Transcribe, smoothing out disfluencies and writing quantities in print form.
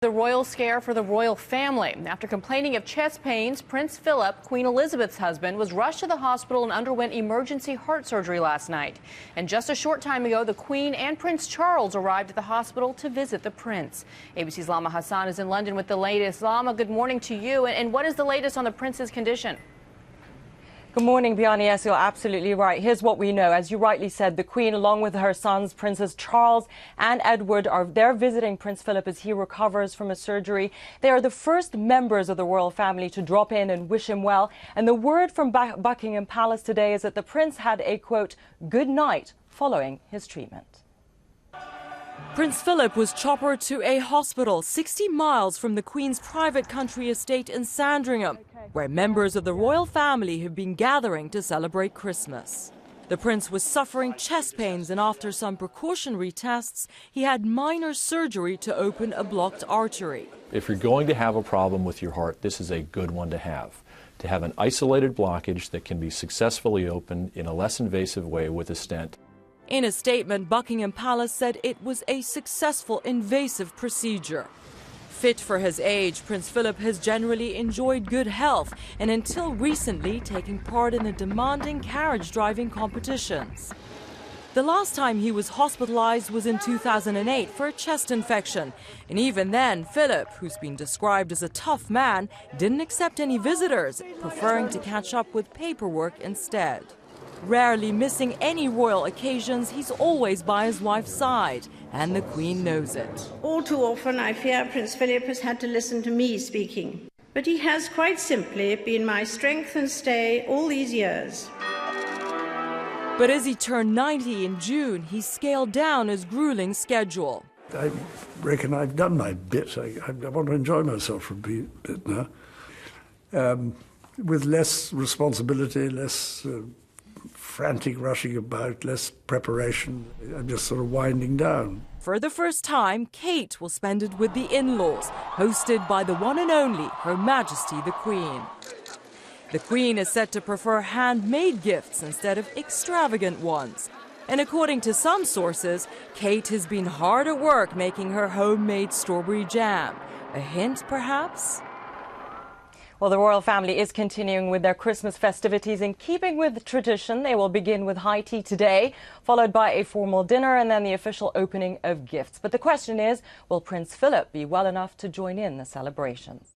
The royal scare for the royal family. After complaining of chest pains, Prince Philip, Queen Elizabeth's husband, was rushed to the hospital and underwent emergency heart surgery last night. And just a short time ago, the Queen and Prince Charles arrived at the hospital to visit the prince. ABC's Lama Hassan is in London with the latest. Lama, good morning to you. And what is the latest on the prince's condition? Good morning, Biani. Yes, you're absolutely right. Here's what we know. As you rightly said, the Queen, along with her sons, Princes Charles and Edward, they're visiting Prince Philip as he recovers from a surgery. They are the first members of the royal family to drop in and wish him well. And the word from Buckingham Palace today is that the prince had a, quote, good night following his treatment. Prince Philip was choppered to a hospital 60 miles from the Queen's private country estate in Sandringham, where members of the royal family have been gathering to celebrate Christmas. The prince was suffering chest pains, and after some precautionary tests, he had minor surgery to open a blocked artery. If you're going to have a problem with your heart, this is a good one to have. To have an isolated blockage that can be successfully opened in a less invasive way with a stent. In a statement, Buckingham Palace said it was a successful invasive procedure. Fit for his age, Prince Philip has generally enjoyed good health and until recently taking part in the demanding carriage driving competitions. The last time he was hospitalized was in 2008 for a chest infection. And even then, Philip, who's been described as a tough man, didn't accept any visitors, preferring to catch up with paperwork instead. Rarely missing any royal occasions, he's always by his wife's side, and the Queen knows it. All too often, I fear Prince Philip has had to listen to me speaking. But he has quite simply been my strength and stay all these years. But as he turned 90 in June, he scaled down his grueling schedule. I reckon I've done my bit. I want to enjoy myself for a bit now. With less responsibility, less frantic rushing about, less preparation. I'm just sort of winding down. For the first time, Kate will spend it with the in-laws, hosted by the one and only Her Majesty the Queen. The Queen is said to prefer handmade gifts instead of extravagant ones. And according to some sources, Kate has been hard at work making her homemade strawberry jam. A hint, perhaps? Well, the royal family is continuing with their Christmas festivities. In keeping with tradition, they will begin with high tea today, followed by a formal dinner and then the official opening of gifts. But the question is, will Prince Philip be well enough to join in the celebrations?